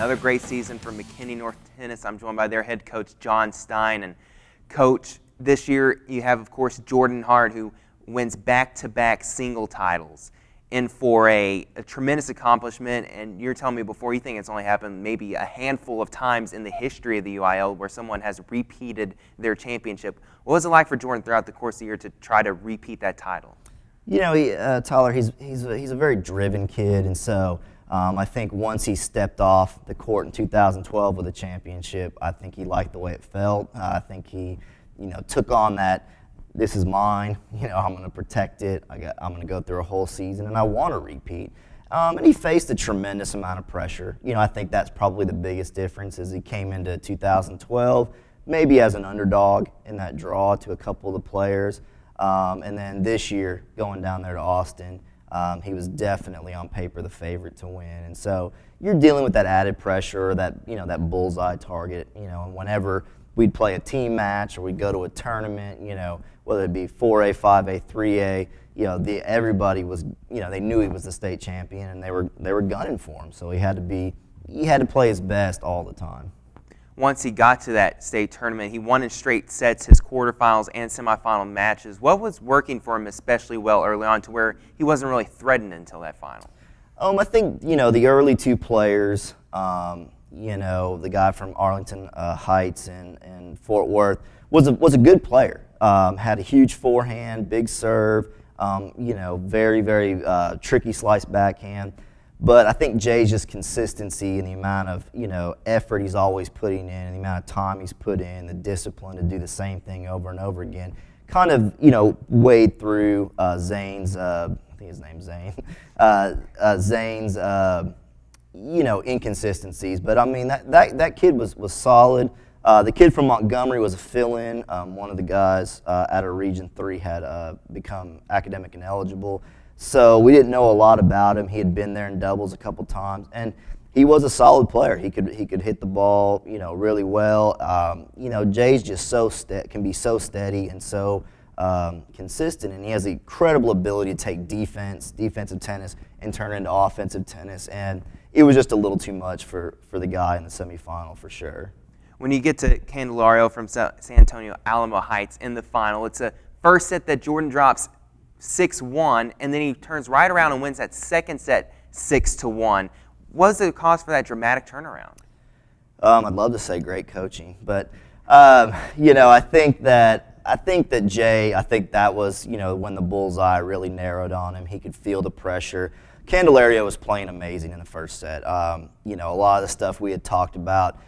Another great season for McKinney North tennis. I'm joined by their head coach, Jon Stein. And coach, this year you have, of course, Jordan Hart, who wins back-to-back single titles. And for a tremendous accomplishment, and you're telling me before, you think it's only happened maybe a handful of times in the history of the UIL where someone has repeated their championship. What was it like for Jordan throughout the course of the year to try to repeat that title? You know, Tyler, he's a very driven kid, and so I think once he stepped off the court in 2012 with a championship, I think he liked the way it felt. I think he, took on that, this is mine, I'm going to protect it, I'm going to go through a whole season, and I want to repeat. And he faced a tremendous amount of pressure. I think that's probably the biggest difference is he came into 2012 maybe as an underdog in that draw to a couple of the players. And then this year, going down there to Austin, he was definitely on paper the favorite to win. And so you're dealing with that added pressure, or that that bullseye target. And whenever we'd play a team match or we'd go to a tournament, whether it be 4A, 5A, 3A, everybody was, they knew he was the state champion, and they were gunning for him. So he had to play his best all the time. Once he got to that state tournament, he won in straight sets his quarterfinals and semifinal matches. What was working for him especially well early on to where he wasn't really threatened until that final? I think, the early two players, the guy from Arlington Heights and Fort Worth was a good player. Had a huge forehand, big serve, very, very tricky slice backhand. But I think Jay's just consistency and the amount of, effort he's always putting in and the amount of time he's put in, the discipline to do the same thing over and over again, kind of, wade through Zane's, I think his name's Zane, Zane's, inconsistencies. But, I mean, that kid was solid. The kid from Montgomery was a fill-in. One of the guys out of Region 3 had become academic ineligible. So we didn't know a lot about him. He had been there in doubles a couple times, and he was a solid player. He could hit the ball, really well. Jay's just can be so steady and so consistent, and he has the incredible ability to take defensive tennis, and turn it into offensive tennis. And it was just a little too much for the guy in the semifinal for sure. When you get to Candelario from San Antonio Alamo Heights in the final, it's a first set that Jordan drops 6-1, and then he turns right around and wins that second set 6-1. What was the cause for that dramatic turnaround? I'd love to say great coaching, but I think that Jay, that was when the bullseye really narrowed on him. He could feel the pressure. Candelario was playing amazing in the first set. A lot of the stuff we had talked about,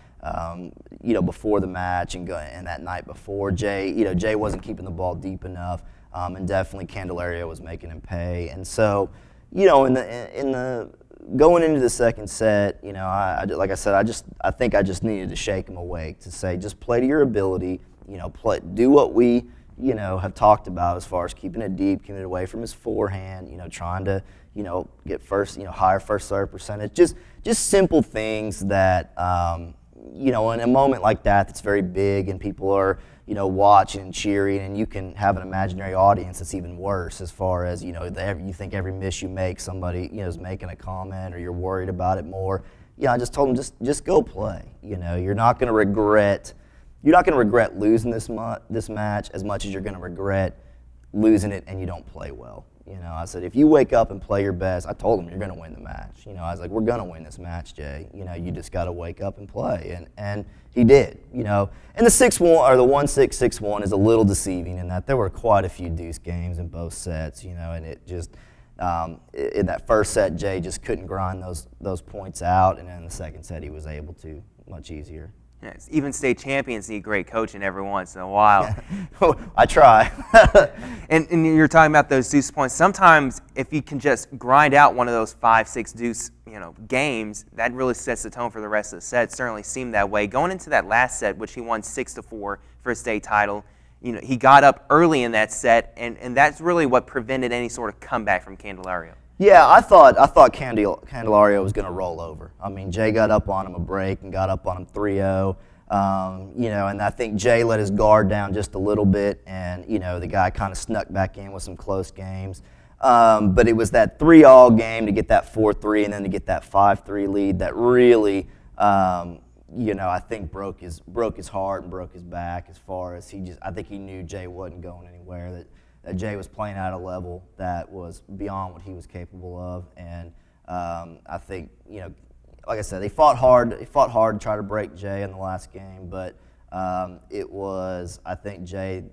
before the match and that night before, Jay wasn't keeping the ball deep enough. And definitely Candelario was making him pay. And so, in the going into the second set, like I said, I think I just needed to shake him awake to say, just play to your ability, do what we, have talked about as far as keeping it deep, keeping it away from his forehand, trying to, get first, higher first serve percentage, just simple things that, in a moment like that that's very big and people are, watching and cheering, and you can have an imaginary audience that's even worse as far as, you think every miss you make, somebody, is making a comment or you're worried about it more. I just told him, just go play. You're not going to regret losing this match as much as you're going to regret losing it and you don't play well. I said, if you wake up and play your best, I told him you're going to win the match. I was like, we're going to win this match, Jay. You just got to wake up and play. And he did, And the 6-1 or the 1-6, 6-1 is a little deceiving in that there were quite a few deuce games in both sets, and it just, in that first set, Jay just couldn't grind those points out. And then in the second set, he was able to, much easier. Yes, even state champions need great coaching every once in a while. I try. and you're talking about those deuce points. Sometimes if you can just grind out one of those 5-6 deuce games, that really sets the tone for the rest of the set. It certainly seemed that way. Going into that last set, which he won 6-4 for a state title, he got up early in that set, and that's really what prevented any sort of comeback from Candelario. Yeah, I thought Candelario was going to roll over. I mean, Jay got up on him a break and got up on him 3-0. And I think Jay let his guard down just a little bit, and the guy kind of snuck back in with some close games. But it was that 3-all game to get that 4-3 and then to get that 5-3 lead that really I think broke his heart and broke his back as far as I think he knew Jay wasn't going anywhere, that Jay was playing at a level that was beyond what he was capable of. And I think, like I said, they fought hard to try to break Jay in the last game, but I think Jay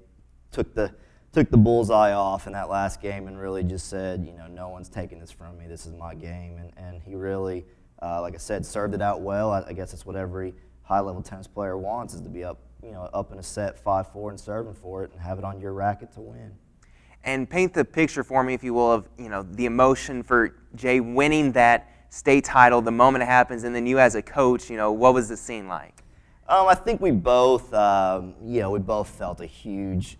took the bullseye off in that last game and really just said, no one's taking this from me. This is my game. And he really, like I said, served it out well. I guess that's what every high-level tennis player wants, is to be up in a set 5-4 and serving for it and have it on your racket to win. And paint the picture for me, if you will, of the emotion for Jay winning that state title, the moment it happens, and then you as a coach, what was the scene like? I think we both felt a huge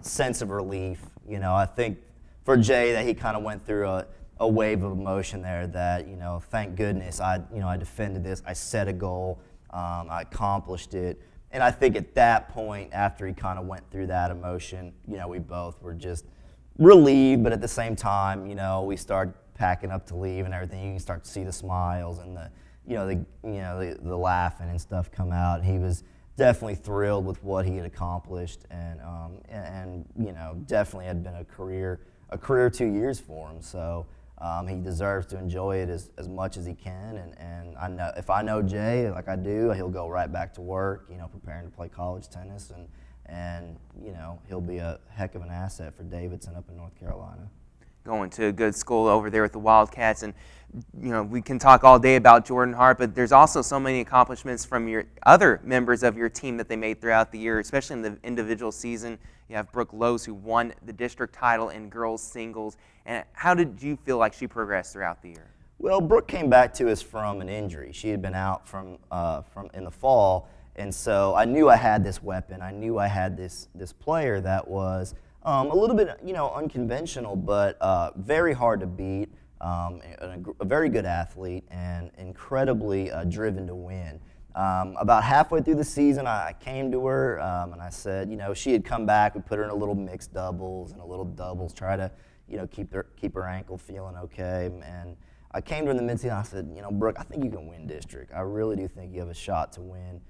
sense of relief. I think for Jay that he kind of went through a wave of emotion there. That thank goodness I defended this. I set a goal. I accomplished it. And I think at that point, after he kind of went through that emotion, we both were just relieved, but at the same time, we started packing up to leave and everything. You can start to see the smiles and the laughing and stuff come out. He was definitely thrilled with what he had accomplished, and definitely had been a career 2 years for him. So he deserves to enjoy it as much as he can, and I know if I know Jay like I do, he'll go right back to work, preparing to play college tennis, and he'll be a heck of an asset for Davidson up in North Carolina. Going to a good school over there with the Wildcats, and we can talk all day about Jordan Hart, but there's also so many accomplishments from your other members of your team that they made throughout the year, especially in the individual season. You have Brooke Lose, who won the district title in girls singles. And how did you feel like she progressed throughout the year? Well, Brooke came back to us from an injury. She had been out from in the fall, and so I knew I had this weapon. I knew I had this player that was a little bit unconventional, but very hard to beat. A very good athlete and incredibly driven to win. About halfway through the season, I came to her and I said, she had come back. We put her in a little mixed doubles and a little doubles, try to, keep her ankle feeling okay. And I came to her in the mid-season. I said, Brooke, I think you can win district. I really do think you have a shot to win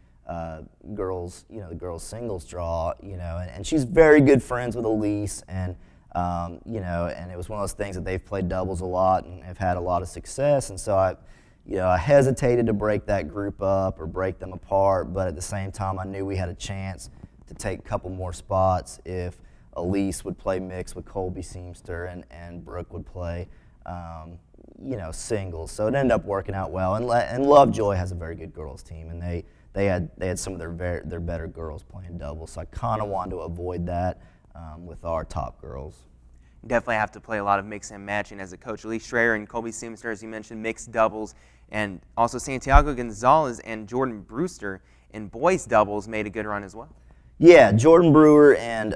girls, the girls singles draw. And she's very good friends with Elise, and and it was one of those things that they've played doubles a lot and have had a lot of success. And so I hesitated to break that group up or break them apart, but at the same time, I knew we had a chance to take a couple more spots if Elise would play mixed with Colby Seamster and Brooke would play, singles. So it ended up working out well. And Lovejoy has a very good girls team, and they had some of their better girls playing doubles. So I kind of wanted to avoid that with our top girls. Definitely have to play a lot of mix and matching as a coach. Elise Schreier and Colby Seamster, as you mentioned, mixed doubles, and also Santiago Gonzalez and Jordan Brewster in boys doubles made a good run as well. Yeah, Jordan Brewer and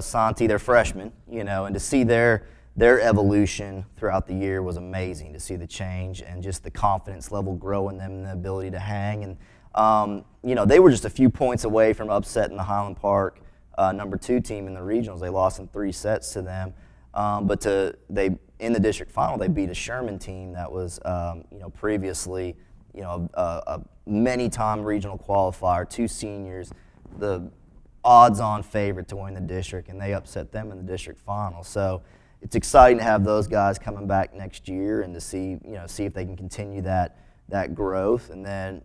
Santi, they're freshmen, and to see their evolution throughout the year was amazing. To see the change and just the confidence level grow in them and the ability to hang. And they were just a few points away from upsetting the Highland Park number 2 team in the regionals. They lost in 3 sets to them, but in the district final they beat a Sherman team that was previously a many-time regional qualifier, 2 seniors, the odds-on favorite to win the district, and they upset them in the district final. So it's exciting to have those guys coming back next year and to see if they can continue that growth. And then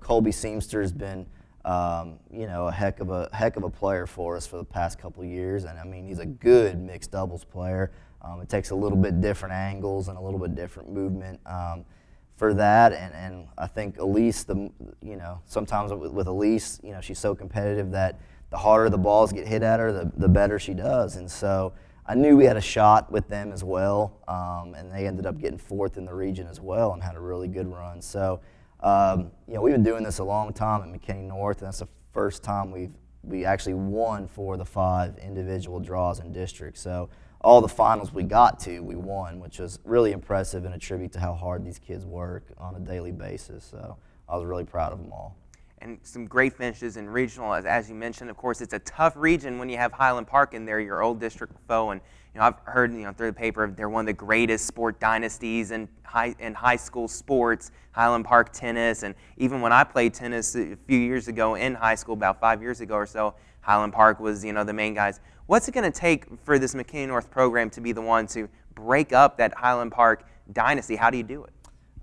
Colby Seamster has been a heck of a player for us for the past couple of years, and I mean he's a good mixed doubles player. It takes a little bit different angles and a little bit different movement for that, and I think Elise, sometimes with Elise, she's so competitive that the harder the balls get hit at her, the better she does, and so I knew we had a shot with them as well, and they ended up getting 4th in the region as well and had a really good run. So. We've been doing this a long time at McKinney North, and that's the first time we actually won 4 of the 5 individual draws in district. So all the finals we got to, we won, which was really impressive and a tribute to how hard these kids work on a daily basis. So I was really proud of them all. and some great finishes in regional, as you mentioned. Of course, it's a tough region when you have Highland Park in there, your old district foe. And I've heard through the paper they're one of the greatest sport dynasties in high school sports, Highland Park tennis. And even when I played tennis a few years ago in high school, about 5 years ago or so, Highland Park was the main guys. What's it going to take for this McKinney North program to be the one to break up that Highland Park dynasty? How do you do it?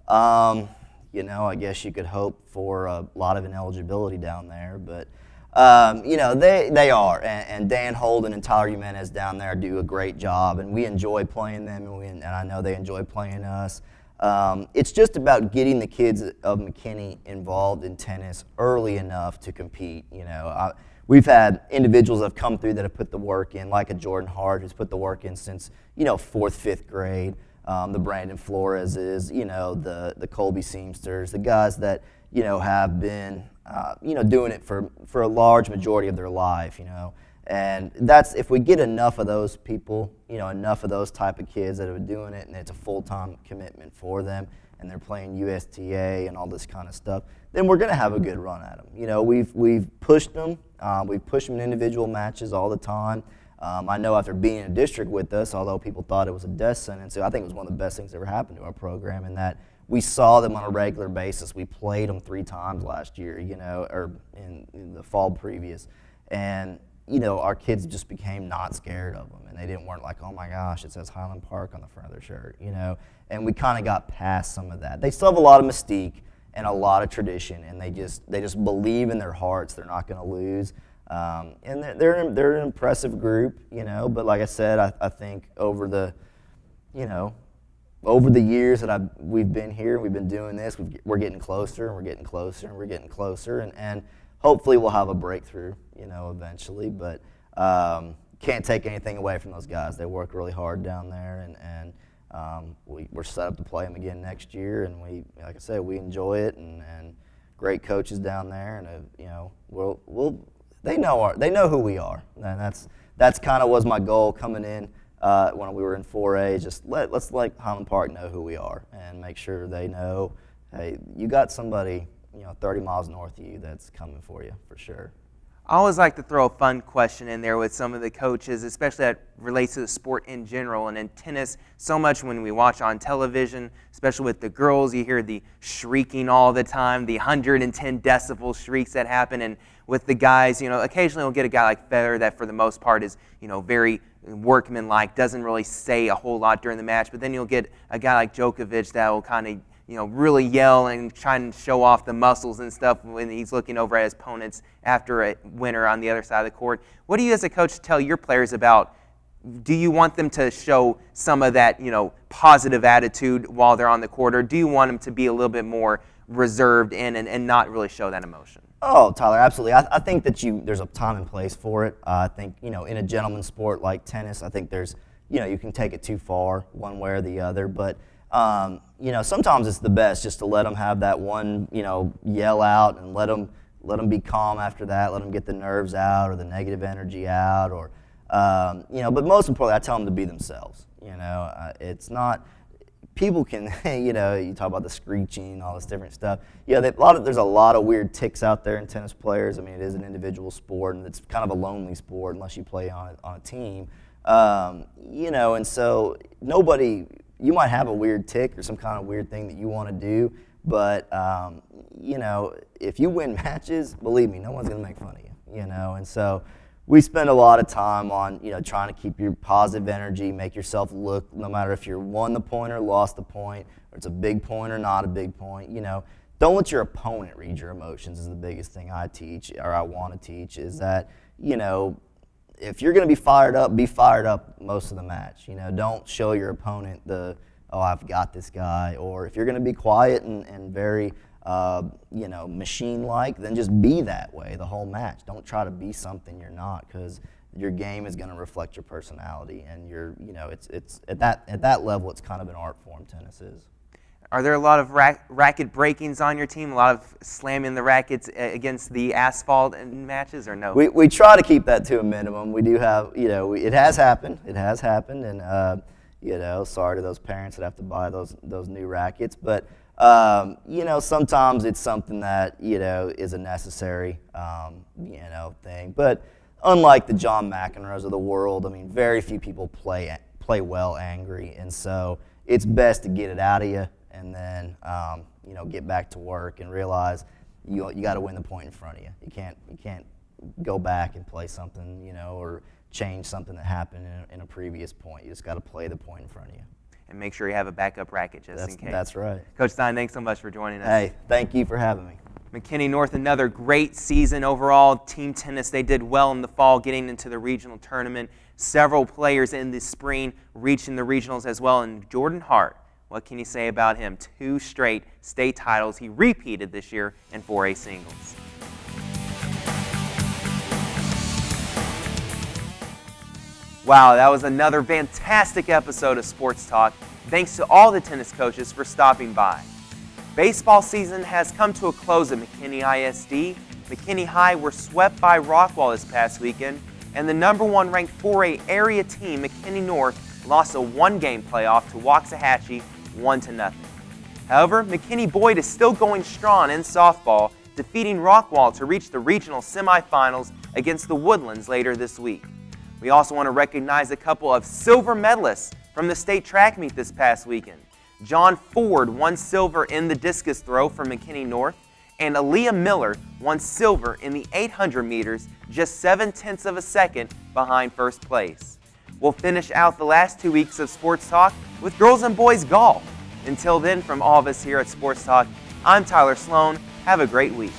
I guess you could hope for a lot of ineligibility down there, but they are, and Dan Holden and Tyler Jimenez down there do a great job, and we enjoy playing them, and I know they enjoy playing us. It's just about getting the kids of McKinney involved in tennis early enough to compete. We've had individuals that have come through that have put the work in, like a Jordan Hart who's put the work in since 4th, 5th grade. The Brandon Floreses, the Colby Seamsters, the guys that have been doing it for a large majority of their life, and that's, if we get enough of those people, enough of those type of kids that are doing it, and it's a full-time commitment for them, and they're playing USTA and all this kind of stuff, then we're going to have a good run at them. We've pushed them. We've pushed them in individual matches all the time. I know after being in a district with us, although people thought it was a death sentence, I think it was one of the best things that ever happened to our program, in that we saw them on a regular basis. We played them 3 times last year, or in the fall previous. And, our kids just became not scared of them. And they weren't like, oh my gosh, it says Highland Park on the front of their shirt, And we kind of got past some of that. They still have a lot of mystique and a lot of tradition, and they just believe in their hearts they're not going to lose. And they're an impressive group, But like I said, I think over the years that we've been here, we've been doing this, we're getting closer, and we're getting closer, and we're getting closer, and hopefully we'll have a breakthrough, eventually. But can't take anything away from those guys. They work really hard down there, and we're set up to play them again next year. And like I said, we enjoy it, and great coaches down there, and they know who we are, and that's kind of was my goal coming in when we were in 4A. Just let's let Highland Park know who we are, and make sure they know, hey, you got somebody 30 miles north of you that's coming for you for sure. I always like to throw a fun question in there with some of the coaches, especially that relates to the sport in general. And in tennis, so much when we watch on television, especially with the girls, you hear the shrieking all the time, the 110 decibel shrieks that happen. And with the guys, occasionally we'll get a guy like Federer that for the most part is, very workmanlike, doesn't really say a whole lot during the match. But then you'll get a guy like Djokovic that will kind of really yell and try and show off the muscles and stuff when he's looking over at his opponents after a winner on the other side of the court. What do you as a coach tell your players about? Do you want them to show some of that, positive attitude while they're on the court, or do you want them to be a little bit more reserved and not really show that emotion? Oh, Tyler, absolutely. I think that there's a time and place for it. I think, in a gentleman's sport like tennis, I think there's, you can take it too far one way or the other, but sometimes it's the best just to let them have that one, yell out, and let them be calm after that. Let them get the nerves out or the negative energy out, or but most importantly, I tell them to be themselves. It's not, people can, you talk about the screeching, all this different stuff. There's a lot of weird tics out there in tennis players. I mean, it is an individual sport, and it's kind of a lonely sport unless you play on a team. And so you might have a weird tic or some kind of weird thing that you want to do, but, if you win matches, believe me, no one's going to make fun of you, and so we spend a lot of time on, trying to keep your positive energy, make yourself look, no matter if you're won the point or lost the point, or it's a big point or not a big point, don't let your opponent read your emotions is the biggest thing I teach, or I want to teach, is that, if you're going to be fired up most of the match. Don't show your opponent I've got this guy. Or if you're going to be quiet and very, machine-like, then just be that way the whole match. Don't try to be something you're not, because your game is going to reflect your personality. And it's at that level, it's kind of an art form. Tennis is. Are there a lot of racket breakings on your team? A lot of slamming the rackets against the asphalt in matches, or no? We try to keep that to a minimum. We do have, it has happened. It has happened, and sorry to those parents that have to buy those new rackets. But Sometimes it's something that, is a necessary, thing. But unlike the John McEnroes of the world, I mean, very few people play well angry. And so it's best to get it out of you and then, get back to work and realize you got to win the point in front of you. You can't go back and play something, or change something that happened in a previous point. You just got to play the point in front of you. And make sure you have a backup racket just in case. That's right. Coach Stein, thanks so much for joining us. Hey, thank you for having me. McKinney North, another great season overall. Team tennis, they did well in the fall getting into the regional tournament. Several players in the spring reaching the regionals as well. And Jordan Hart, what can you say about him? 2 straight state titles. He repeated this year in 4A singles. Wow, that was another fantastic episode of Sports Talk. Thanks to all the tennis coaches for stopping by. Baseball season has come to a close at McKinney ISD. McKinney High were swept by Rockwall this past weekend, and the #1 ranked 4A area team, McKinney North, lost a 1-game playoff to Waxahachie 1-0. However, McKinney Boyd is still going strong in softball, defeating Rockwall to reach the regional semifinals against the Woodlands later this week. We also want to recognize a couple of silver medalists from the state track meet this past weekend. John Ford won silver in the discus throw for McKinney North, and Aaliyah Miller won silver in the 800 meters, just 0.7 of a second behind first place. We'll finish out the last 2 weeks of Sports Talk with girls and boys golf. Until then, from all of us here at Sports Talk, I'm Tyler Sloan. Have a great week.